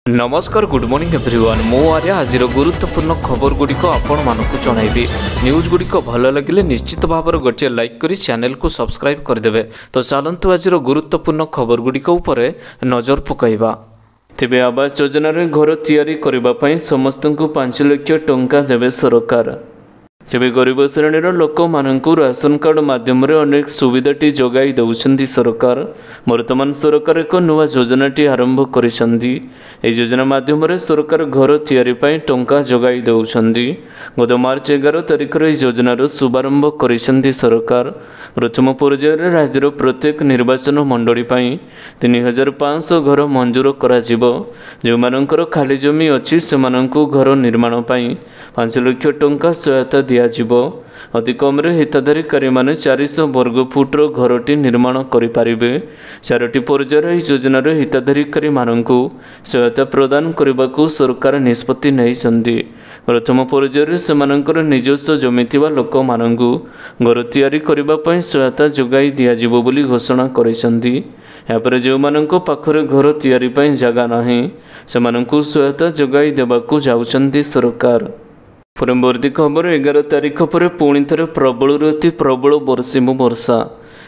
नमस्कार good morning everyone मो आर्या आज गुरुत्वपूर्ण खबर गुड़िक आपण मानक जनइबी न्यूज गुड़िक भल लगे निश्चित भाव गोटे लाइक करी चैनल को सब्सक्राइब करदे। तो चलतु आज गुरुत्वपूर्ण खबर गुड़िक नजर पकाइबा। तेबे आवास योजना घर तैयारी करने समस्त को 5 लाख टंका देवे सरकार। तेबे गरीब श्रेणीर लोक मानू राशन कार्ड माध्यम अनेक सुविधाटी जोगाई दौरान सरकार वर्तमान सरकार एक नुआ योजनाटी आरंभ करिसेंती। योजना माध्यम सरकार घर तैयारी टंका जोगाई दौरान गत मार्च 11 तारिख योजनार शुभारंभ करिसेंती सरकार। प्रथम पर्याय राज्यर प्रत्येक निर्वाचन मंडली 3500 घर मंजूर कराजिबो। जो मानकर खाली जमी अच्छी से घर निर्माण 5 लाख टंका सहायता दियाजिबो। अति कम हिताधिकारी माने 400 वर्ग फुट्र घरटी निर्माण करिपारिबे। 4टी पर्यायर योजनार हिताधिकारी मानकु सहायता प्रदान करने सरकार निष्पत्ति नैछन्ति। प्रथम पर्यायर सेमानकर निजस्व जमी थिबा लोक मानकु घर तैयारी करिबा पई सहायता जोगाई दियाजिबो बोली घोषणा करिसेंति। यापर जो मानक पाखरे घर तैयारी पई जगह नाही सेमानकु सहायता जोगाई देबाकु जाउछन्ति सरकार। परवर्ती खबर 11 तारिख पर पुणी थे प्रबल अति प्रबल बरसिम वर्षा।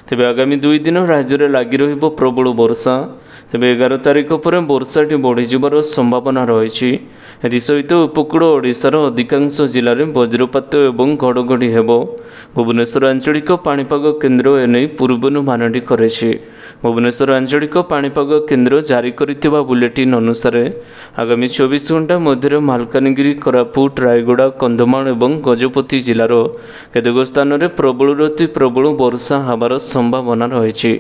तेबे आगामी 2 दिन राज्य में लगी रहिबो प्रबल वर्षा। तेबे 11 तारिख पर वर्षाटी बढ़ीजार संभावना रही। सहित उपकूल ओडिशार अधिकांश जिले में वज्रपात और घड़घड़ी हेबो। भुवनेश्वर आंचलिक पाणीपाग केन्द्र एने पूर्वानुमानटी करेछि। भुवनेश्वर आंचलिक पाणीपाग केन्द्र जारी करिथिबा बुलेटिन अनुसार आगामी 24 घंटा मध्य मालकानगिरी कोरापुट रायगड़ा कंधमाल और गजपति जिलार केतेक स्थान में प्रबल अति प्रबल वर्षा हबार संभावना रही।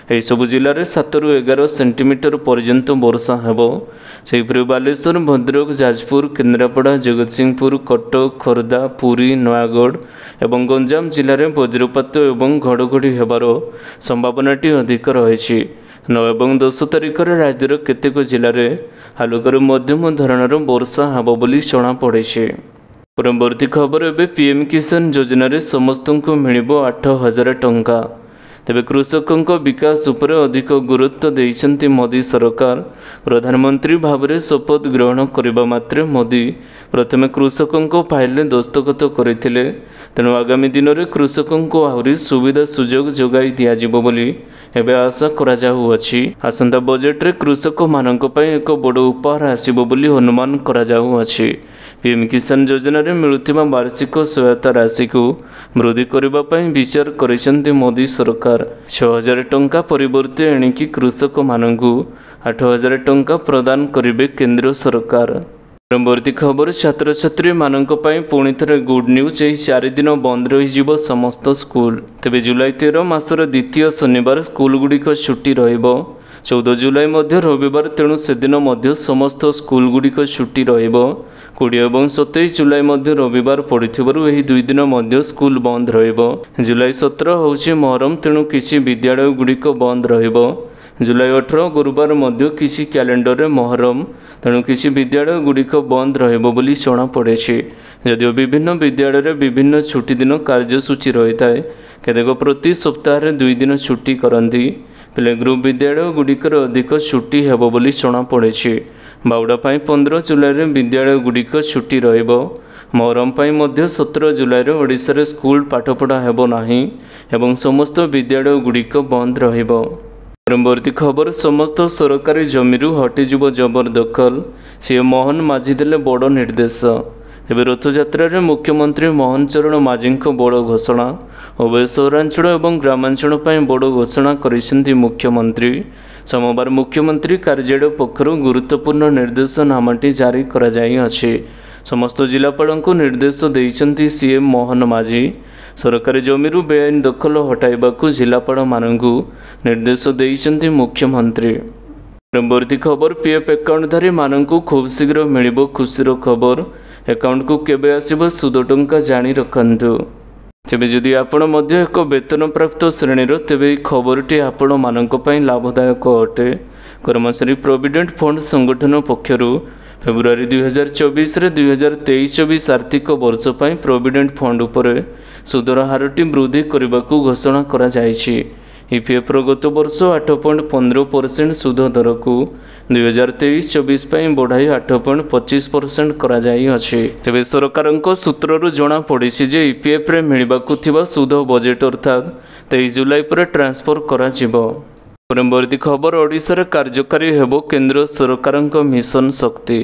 यह सबु जिले में 7 ରୁ 11 सेंटीमीटर पर्यंत वर्षा हेबो। सेहिपरि बालेश्वर भद्रक जाजपुर केन्द्रापड़ा जगतसिंहपुर कटक खोर्धा पुरी नयागढ़ और गंजाम जिले में वज्रपात और घड़घड़ी हेबार संभावनाटी अधिक रही। 9 और 10 तारिख राज्यर केतेक जिले में हालुकारू मध्यम धरणर वर्षा हेब बोली जଣାपड़ी। परवर्ती खबर एवं पीएम किसान योजना रे समस्त को मिलिबो 8000 टंका। तेबे कृषकों विकास उपर अधिक गुरुत्व देइछन्ति मोदी सरकार। प्रधानमंत्री भाव में शपथ ग्रहण करने मात्रे मोदी प्रथम कृषकों को फाइल दस्तखत करथिले। तेणु आगामी दिन में कृषकों को आहरी सुविधा सुजोग जोगाई दियाजिबो बोली एबे आशा करा जाउअछि। आसंता बजेट रे कृषक मानक पई एक बड़ उपहार आसिबो बोली अनुमान करा जाउअछि। पीएम किसान योजना रे मिलुथिबा वार्षिक सहायता राशि को वृद्धि करबा पई विचार करिसेंति मोदी सरकार। 6000 टंका परिवर्ते एणिकी कृषक मानकु 8000 टंका प्रदान करिबे केंद्र सरकार। परवर्ती खबर छात्र छात्री मानक पई पुणी थे गुड न्यूज। 4 दिन बंद रही समस्त स्कूल। तेबे जुलाई 13 मासर द्वितीय शनिवार स्कूल गुड़िक छुट्टी रहिबो। 14 जुलाई मध्य रविवार तेणु से दिन मध्य समस्त स्कूल गुड़िक छुट्टी रहिबो। 20 और 27 जुलाई मध्य रविवार पड़िथिबारु एही 2 दिन मध्य स्कूल बंद रहिबो। जुलाई 17 होछि मोहरम तेणु किछि विद्यालय गुड़िक बंद रहिबो। जुलाई 18 गुरुवार मध्य किसी कैलेंडर में मोहरम तेणु किसी विद्यालय गुड़िक बंद रहिबो बोली जଣାपड़ी। यदिओ विभिन्न विद्यालय विभिन्न छुट्टी दिन कार्यसूची रही है। केतेक प्रति सप्ताह 2 दिन छुट्टी करती। प्ले ग्रुप विद्यालय गुड़िकर अधिक छुट्टी हेबो बोली जଣାपड़ी। बाउडा 15 जुलाई विद्यालय गुड़िक छुट्टी रहिबो। मोहरम 17 जुलाई ओडिशा स्कूल पाठपढ़ा हेबो नाही एवं समस्त विद्यालय गुड़िक बंद रहिबो। परवर्ती खबर समस्त सरकारी जमीरू हटिଯିब जबरदखल। सीएम मोहन माझी देले बड़ निर्देश। तेबे रथयात्रा मुख्यमंत्री मोहन चरण माझी बड़ घोषणा। उभय सहरांचल और ग्रामांचल बड़ घोषणा करिसेंति मुख्यमंत्री। सोमवार मुख्यमंत्री कार्यालय पक्षर गुरुत्वपूर्ण निर्देशनामाटी जारी करा जाई अछि। समस्त जिलापाल को निर्देश देइछन्ति सीएम मोहन माझी। सरकारी जमीरू बेआईन दखल हटाइबाकू जिलापाल मानकू निर्देश देइछन्ति मुख्यमंत्री। परवर्ती खबर पीएफ एकाउंटधारी मानकू खूब शीघ्र मिलिबो खुशीर खबर। एकाउंट को केबे आसिबो सुद टंका जानी रखंतु। तेबे जदि आपण मध्य एक वेतन प्राप्त श्रेणीर तेबे खबरटी आपण मानक पई लाभदायक अटे। कर्मचारी प्रोविडेंट फंड संगठन पक्षरु फेब्रुआरी 2024 रे 2023-24 आर्थिक वर्ष प्रोविडेंट फंड उपरे सुदर हारटी वृद्धि करने को घोषणा करा जायछि। ଇପିଏଫ୍ର ଗତ ବର୍ଷ 8.15% ସୁଧ ଦରକୁ 2023-24 ପାଇଁ ବଢ଼ାଇ 8.25% କରାଯାଇଅଛି। ତେବେ ସରକାରଙ୍କ ସୂତ୍ରରୁ ଜଣାପଡ଼ିଛି ଯେ ଇପିଏଫ୍ରେ ମିଳିବାକୁ ଥିବା ସୁଧ ବଜେଟ୍ ଅର୍ଥାତ୍ 23 ଜୁଲାଇ ପରେ ଟ୍ରାନ୍ସଫର କରାଯିବ। ପରବର୍ତ୍ତୀ ଖବର, ଓଡ଼ିଶାରେ କାର୍ଯ୍ୟକାରୀ ହେବ କେନ୍ଦ୍ର ସରକାରଙ୍କ ମିଶନ ଶକ୍ତି।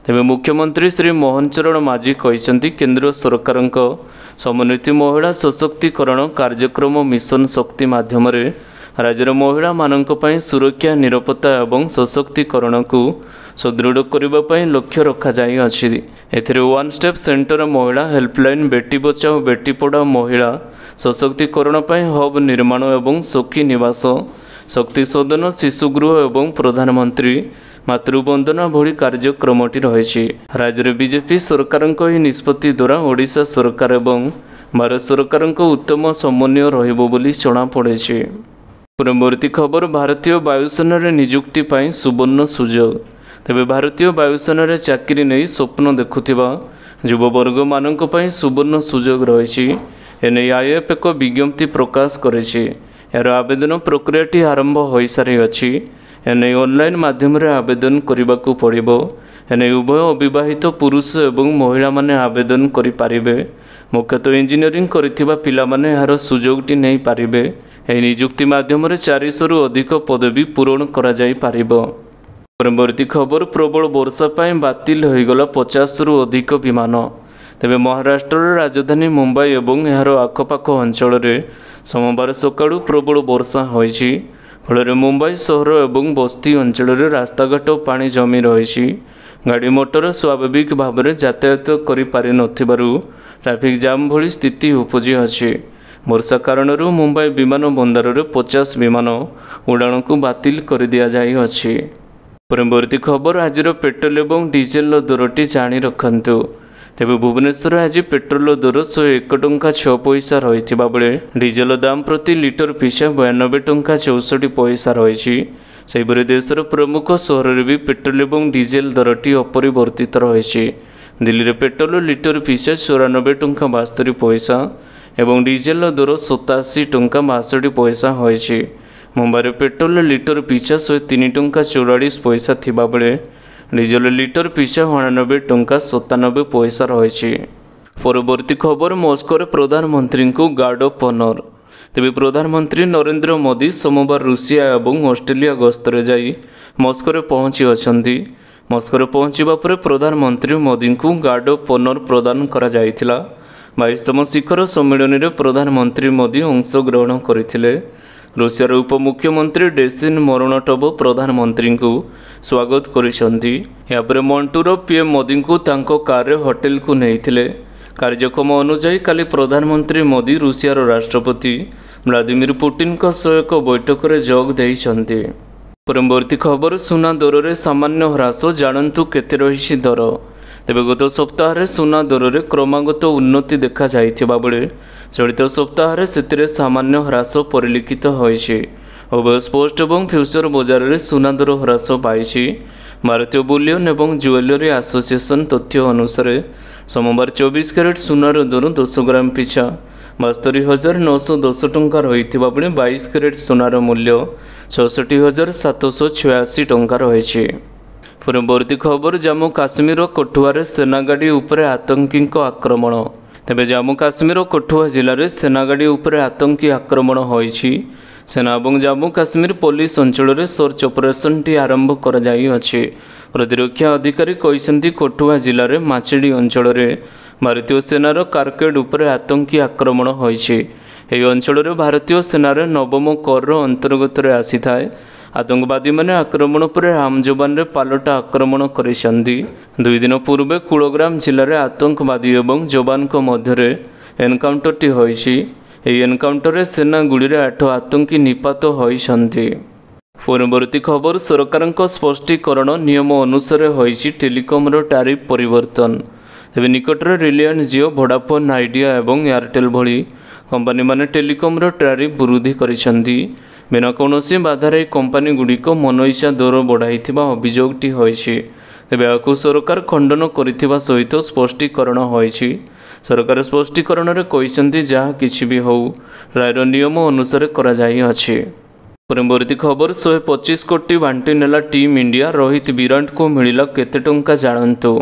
ତେବେ ମୁଖ୍ୟମନ୍ତ୍ରୀ ଶ୍ରୀ ମୋହନ ଚରଣ ମାଝୀ କହିଛନ୍ତି କେନ୍ଦ୍ର ସରକାରଙ୍କ ସମନ୍ୱିତ ମହିଳା ସଶକ୍ତିକରଣ କାର୍ଯ୍ୟକ୍ରମ ମିଶନ ଶକ୍ତି ମାଧ୍ୟମରେ ରାଜ୍ୟର ମହିଳାମାନଙ୍କ ପାଇଁ ସୁରକ୍ଷା, ନିରାପତ୍ତା ଏବଂ ସଶକ୍ତିକରଣକୁ ସୁଦୃଢ଼ କରିବା ପାଇଁ ଲକ୍ଷ୍ୟ ରଖାଯାଇଅଛି। ଏଥିରେ ୱାନ୍ ଷ୍ଟେପ୍ ସେଣ୍ଟର, ମହିଳା ହେଲ୍ପଲାଇନ୍, ବେଟି ବଚାଓ ବେଟି ପଢ଼ାଓ, ମହିଳା ସଶକ୍ତିକରଣ ପାଇଁ ହବ୍ ନିର୍ମାଣ ଏବଂ ସଖୀ ନିବାସ, ଶକ୍ତି ସଦନ, ଶିଶୁ ଗୃହ ଏବଂ ପ୍ରଧାନମନ୍ତ୍ରୀ ମାତୃବନ୍ଦନା ଭଳି କାର୍ଯ୍ୟକ୍ରମଟି ରହିଛି। ରାଜ୍ୟରେ ବିଜେପି ସରକାରଙ୍କ ଏହି ନିଷ୍ପତ୍ତି ଦ୍ୱାରା ଓଡ଼ିଶା ସରକାର ଏବଂ ଭାରତ ସରକାରଙ୍କ ଉତ୍ତମ ସମନ୍ୱୟ ରହିବ ବୋଲି ଜଣାପଡ଼ିଛି। ପରବର୍ତ୍ତୀ ଖବର, ଭାରତୀୟ ବାୟୁସେନାରେ ନିଯୁକ୍ତି ପାଇଁ ସୁବର୍ଣ୍ଣ ସୁଯୋଗ। ତେବେ ଭାରତୀୟ ବାୟୁସେନାରେ ଚାକିରି ନେଇ ସ୍ୱପ୍ନ ଦେଖୁଥିବା ଯୁବବର୍ଗମାନଙ୍କ ପାଇଁ ସୁବର୍ଣ୍ଣ ସୁଯୋଗ ରହିଛି। ଏନେଇ ଆଇଏଫ୍ ଏକ ବିଜ୍ଞପ୍ତି ପ୍ରକାଶ କରିଛି। ଏହାର ଆବେଦନ ପ୍ରକ୍ରିୟାଟି ଆରମ୍ଭ ହୋଇସାରିଅଛି। ଏନେଇ ଅନଲାଇନ୍ ମାଧ୍ୟମରେ ଆବେଦନ କରିବାକୁ ପଡ଼ିବ। ଏନେଇ ଉଭୟ ଅବିବାହିତ ପୁରୁଷ ଏବଂ ମହିଳାମାନେ ଆବେଦନ କରିପାରିବେ। ମୁଖ୍ୟତଃ ଇଞ୍ଜିନିୟରିଂ କରିଥିବା ପିଲାମାନେ ଏହାର ସୁଯୋଗଟି ନେଇପାରିବେ। ଏହି ନିଯୁକ୍ତି ମାଧ୍ୟମରେ 400ରୁ ଅଧିକ ପଦବୀ ପୂରଣ କରାଯାଇପାରିବ। ପରବର୍ତ୍ତୀ ଖବର, ପ୍ରବଳ ବର୍ଷା ପାଇଁ ବାତିଲ ହୋଇଗଲା 50ରୁ ଅଧିକ ବିମାନ। ତେବେ ମହାରାଷ୍ଟ୍ରର ରାଜଧାନୀ ମୁମ୍ବାଇ ଏବଂ ଏହାର ଆଖପାଖ ଅଞ୍ଚଳରେ ସୋମବାର ସକାଳୁ ପ୍ରବଳ ବର୍ଷା ହୋଇଛି। ଫଳରେ ମୁମ୍ବାଇ ସହର ଏବଂ ବସ୍ତି ଅଞ୍ଚଳରେ ରାସ୍ତାଘାଟ ପାଣି ଜମି ରହିଛି। ଗାଡ଼ି ମଟର ସ୍ୱାଭାବିକ ଭାବରେ ଯାତାୟାତ କରିପାରିନଥିବାରୁ ଟ୍ରାଫିକ୍ ଜାମ୍ ଭଳି ସ୍ଥିତି ଉପୁଜିଅଛି। ବର୍ଷା କାରଣରୁ ମୁମ୍ବାଇ ବିମାନ ବନ୍ଦରରେ 50 ବିମାନ ଉଡ଼ାଣକୁ ବାତିଲ କରିଦିଆଯାଇଅଛି। ପରବର୍ତ୍ତୀ ଖବର, ଆଜିର ପେଟ୍ରୋଲ ଏବଂ ଡିଜେଲର ଦରଟି ଜାଣି ରଖନ୍ତୁ। ତେବେ ଭୁବନେଶ୍ୱରରେ ଆଜି ପେଟ୍ରୋଲ ଦର 101 ଟଙ୍କା 6 ପଇସା ରହିଥିବା ବେଳେ ଡିଜେଲ ଦାମ ପ୍ରତି ଲିଟର ପିଛା 92 ଟଙ୍କା 64 ପଇସା ରହିଛି। ସେହିପରି ଦେଶର ପ୍ରମୁଖ ସହରରେ ବି ପେଟ୍ରୋଲ ଏବଂ ଡିଜେଲ ଦରଟି ଅପରିବର୍ତ୍ତିତ ରହିଛି। ଦିଲ୍ଲୀରେ ପେଟ୍ରୋଲ ଲିଟର ପିଛା 94 ଟଙ୍କା 72 ପଇସା ଏବଂ ଡିଜେଲ ଦର 87 ଟଙ୍କା 62 ପଇସା ହୋଇଛି। ମୁମ୍ବାଇରେ ପେଟ୍ରୋଲ ଲିଟର ପିଛା 103 ଟଙ୍କା 44 ପଇସା ଥିବାବେଳେ ଡିଜେଲ ଲିଟର ପିଛା 99 ଟଙ୍କା 97 ପଇସା ରହିଛି। ପରବର୍ତ୍ତୀ ଖବର, ମସ୍କୋରେ ପ୍ରଧାନମନ୍ତ୍ରୀଙ୍କୁ ଗାର୍ଡ ଅଫ୍ ଅନର। ତେବେ ପ୍ରଧାନମନ୍ତ୍ରୀ ନରେନ୍ଦ୍ର ମୋଦି ସୋମବାର ରୁଷିଆ ଏବଂ ଅଷ୍ଟ୍ରେଲିଆ ଗସ୍ତରେ ଯାଇ ମସ୍କୋରେ ପହଞ୍ଚିଅଛନ୍ତି। ମସ୍କୋରେ ପହଞ୍ଚିବା ପରେ ପ୍ରଧାନମନ୍ତ୍ରୀ ମୋଦିଙ୍କୁ ଗାର୍ଡ ଅଫ୍ ଅନର ପ୍ରଦାନ କରାଯାଇଥିଲା। 22ତମ ଶିଖର ସମ୍ମିଳନୀରେ ପ୍ରଧାନମନ୍ତ୍ରୀ ମୋଦି ଅଂଶଗ୍ରହଣ କରିଥିଲେ। ରୁଷିଆର ଉପମୁଖ୍ୟମନ୍ତ୍ରୀ ଡେସିନ୍ ମୋରୋନଟୋଭ ପ୍ରଧାନମନ୍ତ୍ରୀଙ୍କୁ ସ୍ୱାଗତ କରିଛନ୍ତି। ଏହାପରେ ମଣ୍ଟୁର ପିଏମ୍ ମୋଦିଙ୍କୁ ତାଙ୍କ କାରରେ ହୋଟେଲକୁ ନେଇଥିଲେ। କାର୍ଯ୍ୟକ୍ରମ ଅନୁଯାୟୀ କାଲି ପ୍ରଧାନମନ୍ତ୍ରୀ ମୋଦି ରୁଷିଆର ରାଷ୍ଟ୍ରପତି ଭ୍ଲାଦିମିର ପୁଟିନଙ୍କ ସହ ଏକ ବୈଠକରେ ଯୋଗ ଦେଇଛନ୍ତି। ପରବର୍ତ୍ତୀ ଖବର, ସୁନା ଦରରେ ସାମାନ୍ୟ ହ୍ରାସ, ଜାଣନ୍ତୁ କେତେ ରହିଛି ଦର। ତେବେ ଗତ ସପ୍ତାହରେ ସୁନା ଦରରେ କ୍ରମାଗତ ଉନ୍ନତି ଦେଖାଯାଇଥିବା ବେଳେ ଚଳିତ ସପ୍ତାହରେ ସେଥିରେ ସାମାନ୍ୟ ହ୍ରାସ ପରିଲକ୍ଷିତ ହୋଇଛି। ଉଭୟ ସ୍ପଷ୍ଟ ଏବଂ ଫ୍ୟୁଚର ବଜାରରେ ସୁନା ଦର ହ୍ରାସ ପାଇଛି। ଭାରତୀୟ ବୁଲିୟନ ଏବଂ ଜୁଏଲାରୀ ଆସୋସିଏସନ ତଥ୍ୟ ଅନୁସାରେ ସୋମବାର 24 କ୍ୟାରେଟ୍ ସୁନାର ଦର 10 ଗ୍ରାମ ପିଛା 72,910 ଟଙ୍କା ରହିଥିବା ବେଳେ 22 କ୍ୟାରେଟ୍ ସୁନାର ମୂଲ୍ୟ 66,786 ଟଙ୍କା ରହିଛି। ପରବର୍ତ୍ତୀ ଖବର, ଜାମ୍ମୁ କାଶ୍ମୀରର କଠୁଆରେ ସେନାଗାଡ଼ି ଉପରେ ଆତଙ୍କୀଙ୍କ ଆକ୍ରମଣ। ତେବେ ଜାମ୍ମୁ କାଶ୍ମୀର କଠୁଆ ଜିଲ୍ଲାରେ ସେନାଗାଡ଼ି ଉପରେ ଆତଙ୍କୀ ଆକ୍ରମଣ ହୋଇଛି। ସେନା ଏବଂ ଜାମ୍ମୁ କାଶ୍ମୀର ପୋଲିସ ଅଞ୍ଚଳରେ ସର୍ଚ୍ଚ ଅପରେସନଟି ଆରମ୍ଭ କରାଯାଇଅଛି। ପ୍ରତିରକ୍ଷା ଅଧିକାରୀ କହିଛନ୍ତି କଠୁଆ ଜିଲ୍ଲାରେ ମାଚେଡ଼ି ଅଞ୍ଚଳରେ ଭାରତୀୟ ସେନାର କାରକେଡ୍ ଉପରେ ଆତଙ୍କୀ ଆକ୍ରମଣ ହୋଇଛି। ଏହି ଅଞ୍ଚଳରେ ଭାରତୀୟ ସେନାର 9ମ କୋର୍ର ଅନ୍ତର୍ଗତରେ ଆସିଥାଏ। ଆତଙ୍କବାଦୀମାନେ ଆକ୍ରମଣ ପରେ ଆମ୍ ଯବାନରେ ପାଲଟା ଆକ୍ରମଣ କରିଛନ୍ତି। 2 ଦିନ ପୂର୍ବେ କୁଳଗ୍ରାମ ଜିଲ୍ଲାରେ ଆତଙ୍କବାଦୀ ଏବଂ ଯବାନଙ୍କ ମଧ୍ୟରେ ଏନକାଉଣ୍ଟରଟି ହୋଇଛି। ଏହି ଏନକାଉଣ୍ଟରରେ ସେନା ଗୁଳିରେ 8 ଆତଙ୍କୀ ନିପାତ ହୋଇଛନ୍ତି। ପରବର୍ତ୍ତୀ ଖବର, ସରକାରଙ୍କ ସ୍ପଷ୍ଟୀକରଣ ନିୟମ ଅନୁସାରେ ହୋଇଛି ଟେଲିକମର ଟାରିଫ ପରିବର୍ତ୍ତନ। ତେବେ ନିକଟରେ ରିଲାଏନ୍ସ ଜିଓ, ଭୋଡାଫୋନ୍ ଆଇଡିଆ ଏବଂ ଏୟାରଟେଲ୍ ଭଳି କମ୍ପାନୀମାନେ ଟେଲିକମର ଟାରିଫ ବୃଦ୍ଧି କରିଛନ୍ତି। ବିନା କୌଣସି ବାଧାରେ ଏହି କମ୍ପାନୀଗୁଡ଼ିକ ମନଇଚ୍ଛା ଦର ବଢ଼ାଇଥିବା ଅଭିଯୋଗଟି ହୋଇଛି। ତେବେ ଏହାକୁ ସରକାର ଖଣ୍ଡନ କରିଥିବା ସହିତ ସ୍ପଷ୍ଟୀକରଣ ହୋଇଛି। सरकार स्पष्टीकरण में कहते जहाँ किसी भी हो रायर नियम अनुसार कराई। परवर्ती खबर 125 कोटी बांटी नेला टीम इंडिया रोहित विराट को मिला केते टंका जानतु।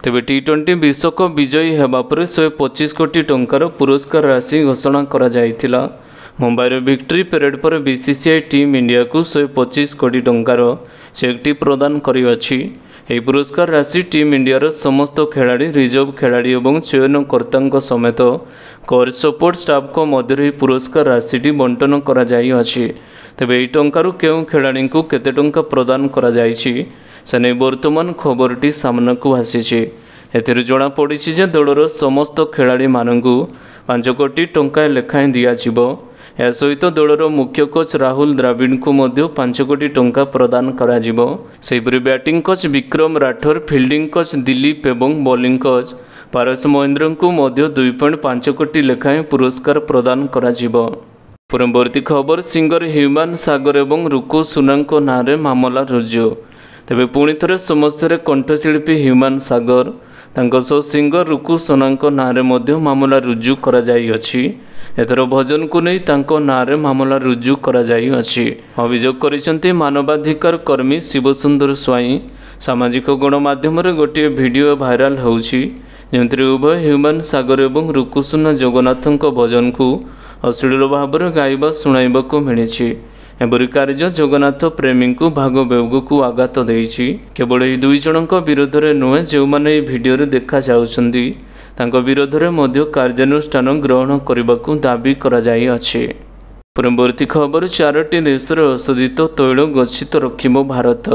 तेबे T20 विश्वकप विजयी हेबा पर 125 कोटी टंकार पुरस्कार राशि घोषणा करा जायथिला। मुंबईर विक्ट्री परेड पर बीसीसीआई टीम इंडिया को 125 कोटी टंकार चेकटी प्रदान करिअछि। ଏହି पुरस्कार राशि टीम इंडियार समस्त खेलाड़ी रिजर्व खेलाड़ी और चयनकर्ता समेत कोर सपोर्ट स्टाफ को मध्य पुरस्कार राशि बंटन करा जायछि। तेबे एही टंकारु केउं खेलाड़ी को केते टंका प्रदान करा जायछि से वर्तमान खबरटी सामना को आसीछि। एथिरे जणा पड़िछि जे दलर समस्त खेलाड़ी मानकु 5 कोटी टंका लेखाएं दियाजिबो। या सहित दलर मुख्य कोच राहुल द्राविड़ को मध्य 5 कोटी टंका प्रदान करा जिवो। सेहिपरि batting coach Vikram Rathore, fielding coach Dilip एवं बॉलिंग कोच पारस महेंद्र को मध्य 2.5 कोटी लेखाएं पुरस्कार प्रदान करा जिवो। परवर्ती खबर सिंगर ह्यूमान सागर एवं रुकु सुनांको नारे मामला रुजु। तेबे पुणी थरे समस्या कंठशिल्पी ह्यूमान सागर तांको सो सिंगर रुकु सोनांको नारे मध्य मामला रुजु करा जायछि। एथर भजन को नहीं तांको नारे मामला रुजु करा जायछि। अभियोग करिसेंती मानवाधिकार कर्मी शिवसुंदर स्वाई। सामाजिक गणमाध्यम रे गोटे वीडियो भाइराल होउछि जेंतरे उभय ह्यूमान सागर एवं रुकुसुना जगन्नाथଙ୍କ भजन को अश्लील भाव में गाइबा शुणाइबा को मिली। एपरी कार्य जगन्नाथ प्रेमी को भाग बेग को आघात देछि। केवल यह 2 जनक विरोध में नुहे जो मैंने भिडियो देखा जाउछंती तांको विरोध में मध्य कार्यानुष्ठान ग्रहण करने को दाबी करा जायछि। परवर्ती खबर 4टी देशर अशोधित तैल गच्छित रखिब भारत।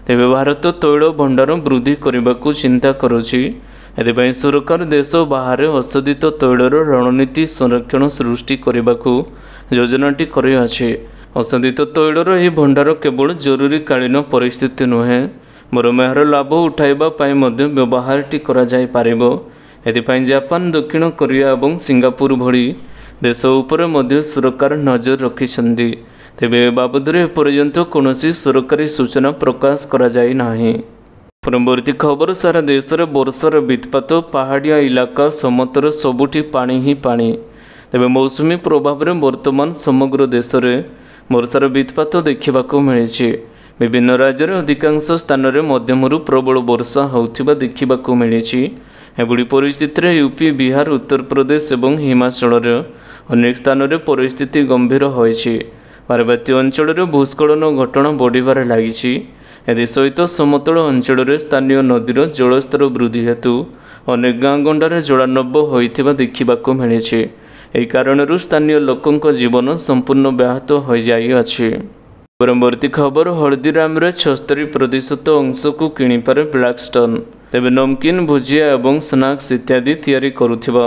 तेबे भारत तैल भंडार वृद्धि करने को चिंता करुछि। एथिपाई सरकार देश बाहर अशोधित तैलर रणनीति संरक्षण सृष्टि करने को योजनाटी करिअछि। अशोधित तैलर यह भंडार केवल जरूरीकालीन परिस्थिति नुहे बरं एहार लाभ उठाइबा पाई मध्य व्यवहारटी करा जाय पारिबो। एथिपाई जापान, दक्षिण कोरिया और सिंगापुर भली देश उपर मध्य सरकार नजर रखिछन्ति। तेबे बाबद एपर्यंत कौनसी सरकारी सूचना प्रकाश करा जाय नाही। परवर्ती खबर सारा देश में वर्षार वित्पात पहाड़िया इलाका समतर सबुठी पानी ही पानी। तेबे मौसुमी प्रभाव में वर्तमान समग्र देश में वर्षार वित्पात देखा मिली। विभिन्न राज्य में अधिकांश स्थान में मध्यमरू प्रबल वर्षा होउथिबा देखा मिली। एभली परिस्थिति यूपी, बिहार, उत्तर प्रदेश और हिमाचल अनेक स्थान में परिस्थिति गंभीर होइछि। पार्वत्य अंचल में भूस्खलन घटना बढ़िबार लागिछि। सहित समतल अंचल में स्थानीय नदीर जलस्तर वृद्धि हेतु अनेक गाँ गंडार जलार्णव होइथिबा देखा मिली। यही कारण स्थानीय लोकों जीवन संपूर्ण व्याहत हो जाइछि। परवर्ती खबर हल्दीराम 76% अंश को किणिपारे ब्लैकस्टोन। तेबे नमकीन, भुजिया और स्नैक्स इत्यादि तैयारी करुथिबा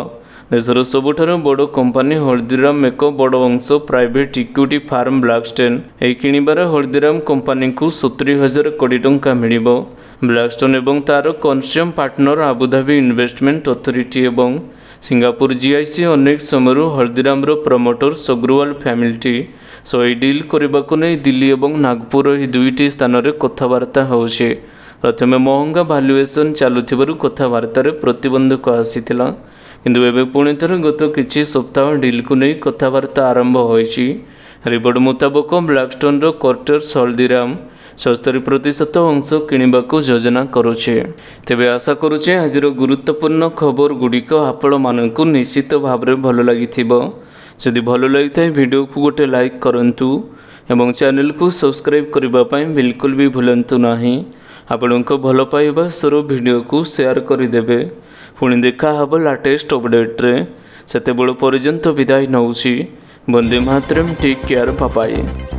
देशर सबुठार बड़ कंपानी हल्दीराम एक बड़ अंश प्राइवेट इक्विटी फार्म ब्लैकस्टोन यह किणिबार हल्दीराम कंपानी को 70,000 कोटी टंका मिलिबो। ब्लैकस्टोन एवं तार कन्सर्म पार्टनर आबुधाबी इन्वेस्टमेंट अथॉरिटी एवं सिंगापुर जीआईसी अनेक समय हल्दीराम प्रमोटर सग्रवाल फैमिली सही डील करने को नहीं दिल्ली और नागपुर यह 2टी स्थान में कथबार्ता होउछि। प्रथम महंगा भाल्युएसन चलुथिबारु कथबार्तार प्रतिबंधक आसीथिला किंतु एबे पुणी थरे गत किछि सप्ताह डील को नहीं कथबार्ता आरंभ होइछि। रिपोर्ट मुताबक ब्लैकस्टोन क्वार्टर्स हल्दीराम 70% अंश किणवा को योजना करुचे। तेबे आशा करुचे आज गुरुत्वपूर्ण खबर गुड़िक आपण मानकु निश्चित भाव में भल लगी। जदि भल लगी था वीडियो को गोटे लाइक करंतु एवं चैनल को सब्सक्राइब करने बिल्कुल भी भूलंतु नहीं। आपण भल पाइबा सर वीडियो को शेयर करदेवे। पुणी देखा हब लाटेस्ट अपडेट्रे सेतेबेल पर्यंत विदाय नौछि। Vande Mataram. Take care. Bye bye.